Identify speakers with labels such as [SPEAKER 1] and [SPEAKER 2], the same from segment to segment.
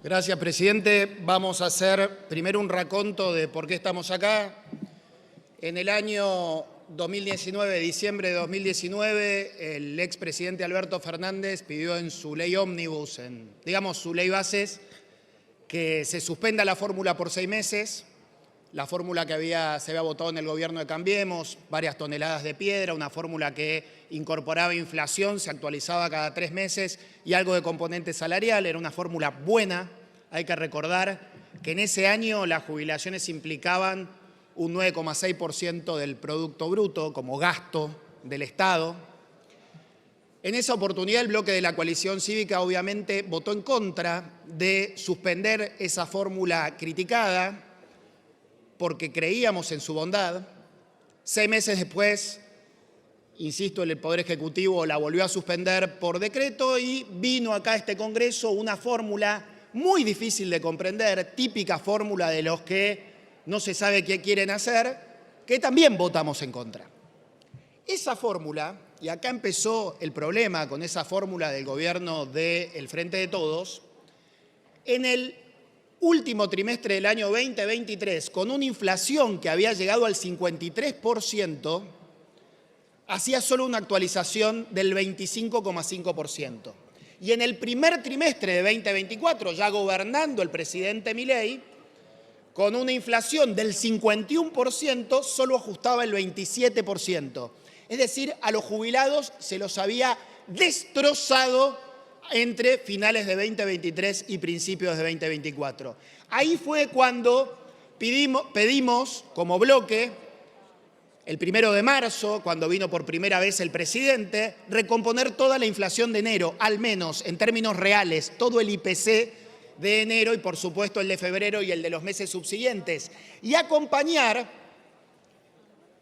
[SPEAKER 1] Gracias, presidente. Vamos a hacer primero un raconto de por qué estamos acá. En el año 2019, diciembre de 2019, el expresidente Alberto Fernández pidió en su ley ómnibus, su ley bases, que se suspenda la fórmula por 6 meses, la fórmula que se había votado en el gobierno de Cambiemos, varias toneladas de piedra, una fórmula que incorporaba inflación, se actualizaba cada 3 meses y algo de componente salarial. Era una fórmula buena. Hay que recordar que en ese año las jubilaciones implicaban un 9,6% del Producto Bruto como gasto del Estado. En esa oportunidad el bloque de la coalición cívica obviamente votó en contra de suspender esa fórmula criticada porque creíamos en su bondad. 6 meses después, insisto, el Poder Ejecutivo la volvió a suspender por decreto y vino acá a este Congreso una fórmula muy difícil de comprender, típica fórmula de los que no se sabe qué quieren hacer, que también votamos en contra. Esa fórmula, y acá empezó el problema con esa fórmula del gobierno del Frente de Todos, en el último trimestre del año 2023, con una inflación que había llegado al 53%, hacía solo una actualización del 25,5%. Y en el primer trimestre de 2024, ya gobernando el presidente Milei, con una inflación del 51%, solo ajustaba el 27%. Es decir, a los jubilados se los había destrozado entre finales de 2023 y principios de 2024. Ahí fue cuando pedimos como bloque, el 1 de marzo, cuando vino por primera vez el presidente, recomponer toda la inflación de enero, al menos en términos reales, todo el IPC de enero y por supuesto el de febrero y el de los meses subsiguientes, y acompañar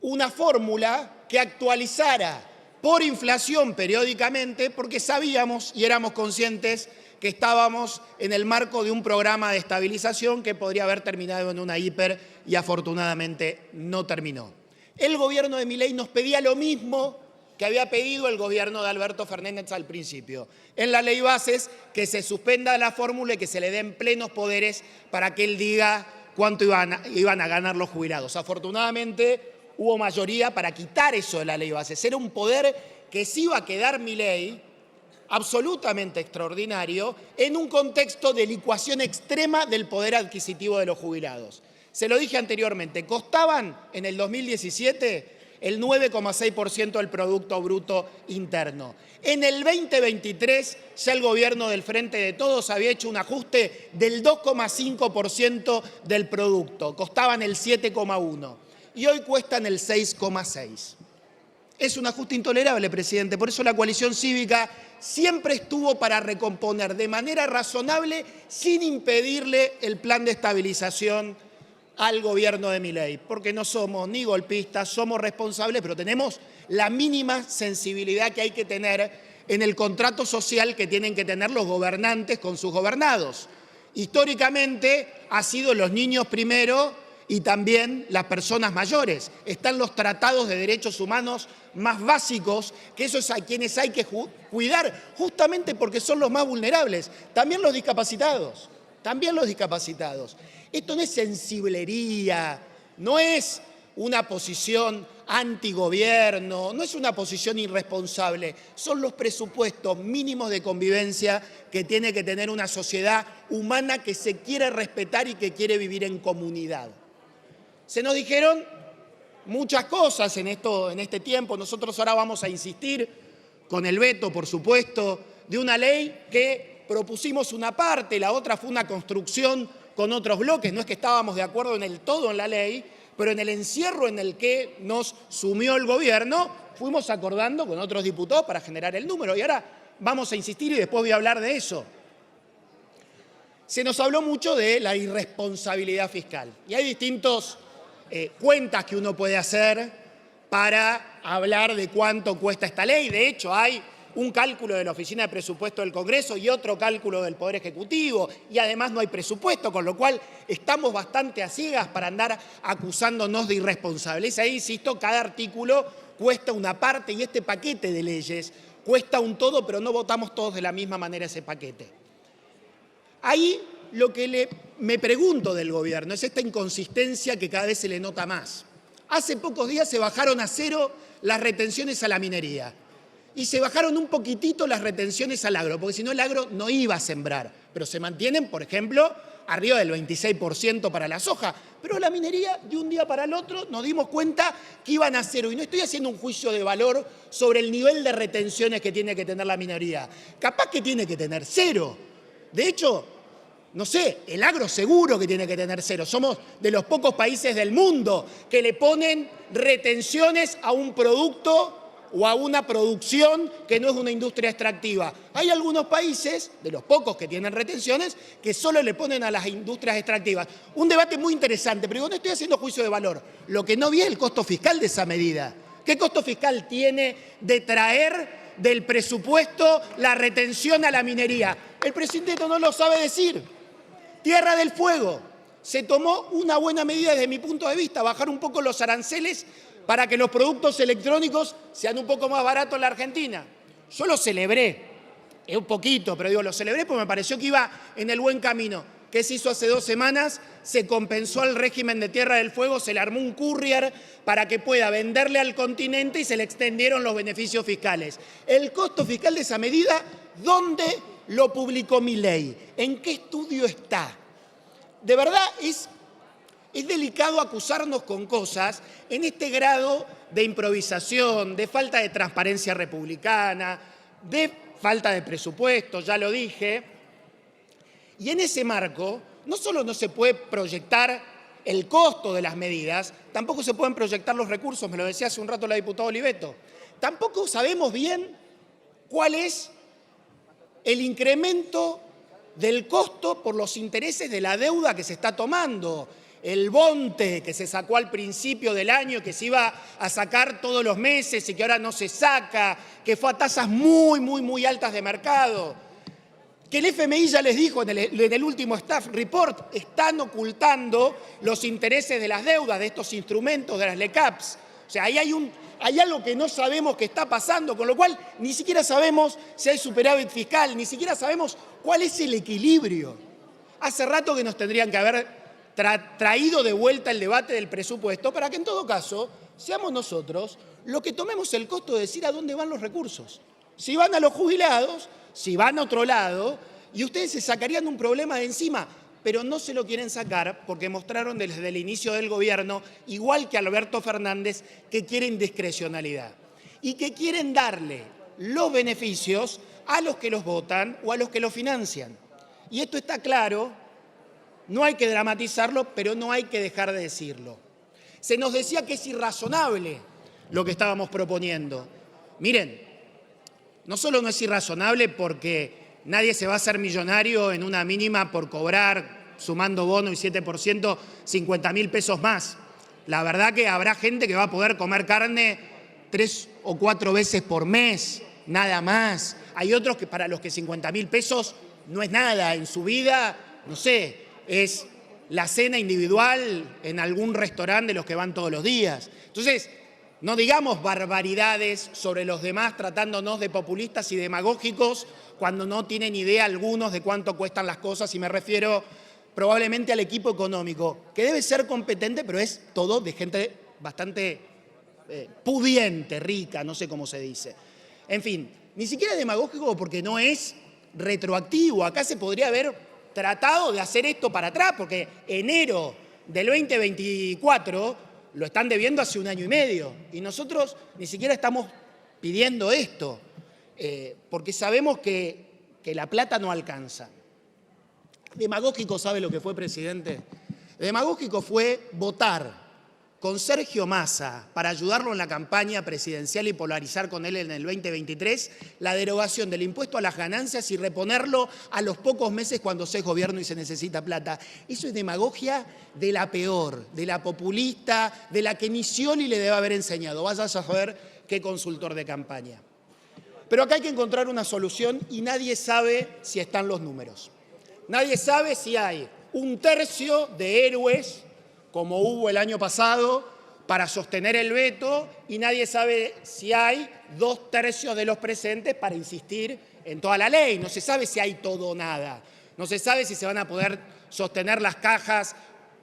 [SPEAKER 1] una fórmula que actualizara por inflación periódicamente, porque sabíamos y éramos conscientes que estábamos en el marco de un programa de estabilización que podría haber terminado en una hiper y afortunadamente no terminó. El gobierno de Milei nos pedía lo mismo que había pedido el gobierno de Alberto Fernández al principio. En la ley bases, que se suspenda la fórmula y que se le den plenos poderes para que él diga cuánto iban a ganar los jubilados. Afortunadamente hubo mayoría para quitar eso de la ley bases. Era un poder que se iba a quedar Milei, absolutamente extraordinario, en un contexto de licuación extrema del poder adquisitivo de los jubilados. Se lo dije anteriormente, costaban en el 2017 el 9,6% del Producto Bruto Interno. En el 2023 ya el gobierno del Frente de Todos había hecho un ajuste del 2,5% del producto, costaban el 7,1% y hoy cuestan el 6,6%. Es un ajuste intolerable, presidente, por eso la coalición cívica siempre estuvo para recomponer de manera razonable sin impedirle el plan de estabilización al gobierno de Milei, porque no somos ni golpistas, somos responsables, pero tenemos la mínima sensibilidad que hay que tener en el contrato social que tienen que tener los gobernantes con sus gobernados. Históricamente ha sido los niños primero y también las personas mayores. Están los tratados de derechos humanos más básicos, que esos a quienes hay que cuidar justamente porque son los más vulnerables. También los discapacitados. Esto no es sensiblería, no es una posición antigobierno, no es una posición irresponsable. Son los presupuestos mínimos de convivencia que tiene que tener una sociedad humana que se quiere respetar y que quiere vivir en comunidad. Se nos dijeron muchas cosas en este tiempo. Nosotros ahora vamos a insistir con el veto, por supuesto, de una ley que propusimos una parte, la otra fue una construcción con otros bloques. No es que estábamos de acuerdo en el todo en la ley, pero en el encierro en el que nos sumió el gobierno, fuimos acordando con otros diputados para generar el número. Y ahora vamos a insistir y después voy a hablar de eso. Se nos habló mucho de la irresponsabilidad fiscal. Y hay distintas cuentas que uno puede hacer para hablar de cuánto cuesta esta ley. De hecho, hay un cálculo de la Oficina de Presupuesto del Congreso y otro cálculo del Poder Ejecutivo, y además no hay presupuesto, con lo cual estamos bastante a ciegas para andar acusándonos de irresponsables. Ahí, insisto, cada artículo cuesta una parte y este paquete de leyes cuesta un todo, pero no votamos todos de la misma manera ese paquete. Ahí lo que me pregunto del gobierno es esta inconsistencia que cada vez se le nota más. Hace pocos días se bajaron a cero las retenciones a la minería y se bajaron un poquitito las retenciones al agro, porque si no el agro no iba a sembrar, pero se mantienen, por ejemplo, arriba del 26% para la soja. Pero la minería, de un día para el otro, nos dimos cuenta que iban a cero. Y no estoy haciendo un juicio de valor sobre el nivel de retenciones que tiene que tener la minería. Capaz que tiene que tener cero. De hecho, no sé, el agro seguro que tiene que tener cero. Somos de los pocos países del mundo que le ponen retenciones a un producto o a una producción que no es una industria extractiva. Hay algunos países, de los pocos que tienen retenciones, que solo le ponen a las industrias extractivas. Un debate muy interesante, pero yo no estoy haciendo juicio de valor. Lo que no vi es el costo fiscal de esa medida. ¿Qué costo fiscal tiene de traer del presupuesto la retención a la minería? El presidente no lo sabe decir. Tierra del Fuego. Se tomó una buena medida desde mi punto de vista, bajar un poco los aranceles para que los productos electrónicos sean un poco más baratos en la Argentina. Yo lo celebré, es un poquito, pero digo, lo celebré porque me pareció que iba en el buen camino. ¿Qué se hizo hace 2 semanas? Se compensó al régimen de Tierra del Fuego, se le armó un courier para que pueda venderle al continente y se le extendieron los beneficios fiscales. El costo fiscal de esa medida, ¿dónde lo publicó Milei? ¿En qué estudio está? De verdad es delicado acusarnos con cosas en este grado de improvisación, de falta de transparencia republicana, de falta de presupuesto, ya lo dije. Y en ese marco, no solo no se puede proyectar el costo de las medidas, tampoco se pueden proyectar los recursos, me lo decía hace un rato la diputada Oliveto. Tampoco sabemos bien cuál es el incremento del costo por los intereses de la deuda que se está tomando. El bonte que se sacó al principio del año, que se iba a sacar todos los meses y que ahora no se saca, que fue a tasas muy altas de mercado. Que el FMI ya les dijo en el último staff report, están ocultando los intereses de las deudas, de estos instrumentos, de las LECAPs. O sea, ahí hay algo que no sabemos que está pasando, con lo cual ni siquiera sabemos si hay superávit fiscal, ni siquiera sabemos cuál es el equilibrio. Hace rato que nos tendrían que haber traído de vuelta el debate del presupuesto para que en todo caso seamos nosotros los que tomemos el costo de decir a dónde van los recursos. Si van a los jubilados, si van a otro lado, y ustedes se sacarían un problema de encima, pero no se lo quieren sacar porque mostraron desde el inicio del gobierno, igual que Alberto Fernández, que quieren discrecionalidad y que quieren darle los beneficios a los que los votan o a los que los financian. Y esto está claro. No hay que dramatizarlo, pero no hay que dejar de decirlo. Se nos decía que es irrazonable lo que estábamos proponiendo. Miren, no solo no es irrazonable porque nadie se va a hacer millonario en una mínima por cobrar, sumando bono y 7%, 50.000 pesos más. La verdad que habrá gente que va a poder comer carne 3 o 4 veces por mes, nada más. Hay otros que para los que 50.000 pesos no es nada en su vida, no sé, es la cena individual en algún restaurante de los que van todos los días. Entonces, no digamos barbaridades sobre los demás tratándonos de populistas y demagógicos cuando no tienen idea algunos de cuánto cuestan las cosas, y me refiero probablemente al equipo económico, que debe ser competente, pero es todo de gente bastante pudiente, rica, no sé cómo se dice. En fin, ni siquiera demagógico porque no es retroactivo. Acá se podría haber tratado de hacer esto para atrás, porque enero del 2024 lo están debiendo hace 1 año y medio, y nosotros ni siquiera estamos pidiendo esto, porque sabemos que la plata no alcanza. Demagógico, ¿sabe lo que fue, presidente? Demagógico fue votar con Sergio Massa para ayudarlo en la campaña presidencial y polarizar con él en el 2023 la derogación del impuesto a las ganancias y reponerlo a los pocos meses cuando se es gobierno y se necesita plata. Eso es demagogia de la peor, de la populista, de la que ni Scioli le debe haber enseñado. Vaya a saber qué consultor de campaña. Pero acá hay que encontrar una solución y nadie sabe si están los números. Nadie sabe si hay 1/3 de héroes como hubo el año pasado, para sostener el veto, y nadie sabe si hay 2/3 de los presentes para insistir en toda la ley. No se sabe si hay todo o nada. No se sabe si se van a poder sostener las cajas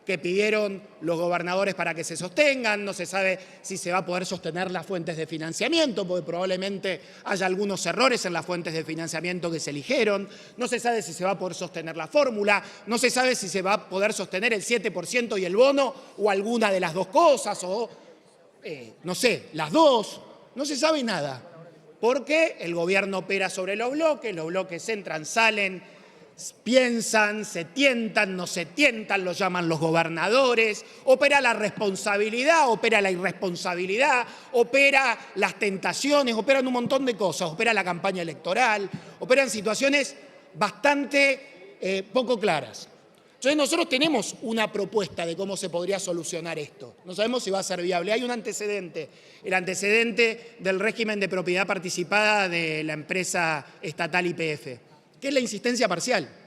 [SPEAKER 1] que pidieron los gobernadores para que se sostengan, no se sabe si se va a poder sostener las fuentes de financiamiento, porque probablemente haya algunos errores en las fuentes de financiamiento que se eligieron, no se sabe si se va a poder sostener la fórmula, no se sabe si se va a poder sostener el 7% y el bono, o alguna de las dos cosas, o no sé, las dos, no se sabe nada, porque el gobierno opera sobre los bloques entran, salen, piensan, se tientan, no se tientan, lo llaman los gobernadores, opera la responsabilidad, opera la irresponsabilidad, opera las tentaciones, operan un montón de cosas, opera la campaña electoral, operan situaciones bastante poco claras. Entonces nosotros tenemos una propuesta de cómo se podría solucionar esto. No sabemos si va a ser viable. Hay un antecedente, el antecedente del régimen de propiedad participada de la empresa estatal YPF, que es la insistencia parcial.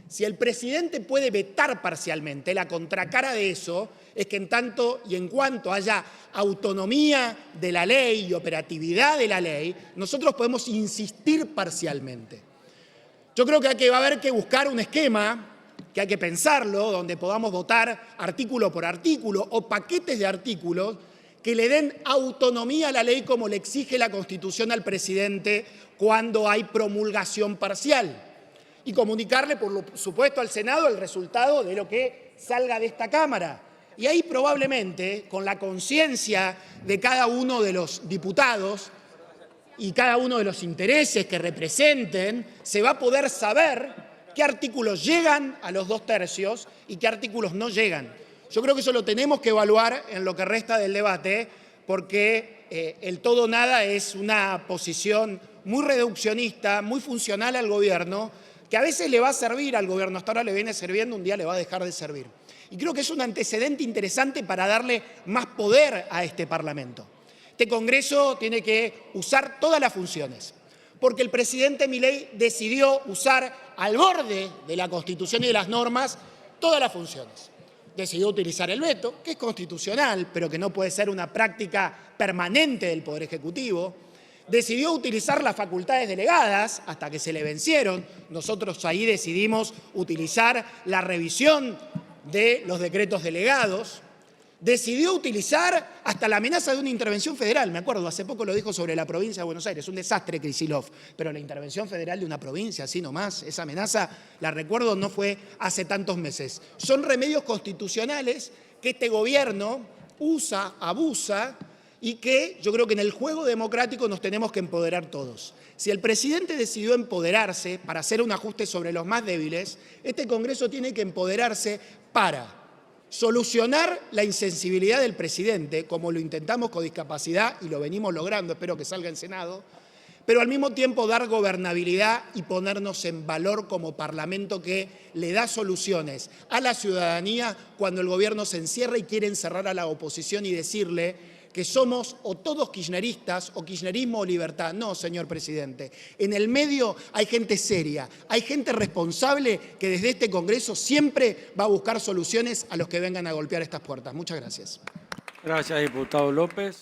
[SPEAKER 1] Si el presidente puede vetar parcialmente, la contracara de eso es que en tanto y en cuanto haya autonomía de la ley y operatividad de la ley, nosotros podemos insistir parcialmente. Yo creo que va a haber que buscar un esquema, que hay que pensarlo, donde podamos votar artículo por artículo o paquetes de artículos que le den autonomía a la ley como le exige la Constitución al presidente cuando hay promulgación parcial, y comunicarle, por supuesto, al Senado el resultado de lo que salga de esta Cámara. Y ahí probablemente, con la conciencia de cada uno de los diputados y cada uno de los intereses que representen, se va a poder saber qué artículos llegan a los 2/3 y qué artículos no llegan. Yo creo que eso lo tenemos que evaluar en lo que resta del debate, porque el todo o nada es una posición muy reduccionista, muy funcional al gobierno, que a veces le va a servir al gobierno, hasta ahora le viene sirviendo, un día le va a dejar de servir. Y creo que es un antecedente interesante para darle más poder a este Parlamento. Este Congreso tiene que usar todas las funciones, porque el presidente Milei decidió usar al borde de la Constitución y de las normas todas las funciones. Decidió utilizar el veto, que es constitucional, pero que no puede ser una práctica permanente del Poder Ejecutivo. Decidió utilizar las facultades delegadas hasta que se le vencieron. Nosotros ahí decidimos utilizar la revisión de los decretos delegados. Decidió utilizar hasta la amenaza de una intervención federal. Me acuerdo, hace poco lo dijo sobre la provincia de Buenos Aires. Un desastre, Kicillof, pero la intervención federal de una provincia, así nomás, esa amenaza, la recuerdo, no fue hace tantos meses. Son remedios constitucionales que este gobierno usa, abusa, y que yo creo que en el juego democrático nos tenemos que empoderar todos. Si el presidente decidió empoderarse para hacer un ajuste sobre los más débiles, este Congreso tiene que empoderarse para solucionar la insensibilidad del presidente, como lo intentamos con discapacidad y lo venimos logrando, espero que salga en Senado, pero al mismo tiempo dar gobernabilidad y ponernos en valor como Parlamento que le da soluciones a la ciudadanía cuando el gobierno se encierra y quiere encerrar a la oposición y decirle que somos o todos kirchneristas o kirchnerismo o libertad. No, señor presidente. En el medio hay gente seria, hay gente responsable que desde este Congreso siempre va a buscar soluciones a los que vengan a golpear estas puertas. Muchas gracias.
[SPEAKER 2] Gracias, diputado López.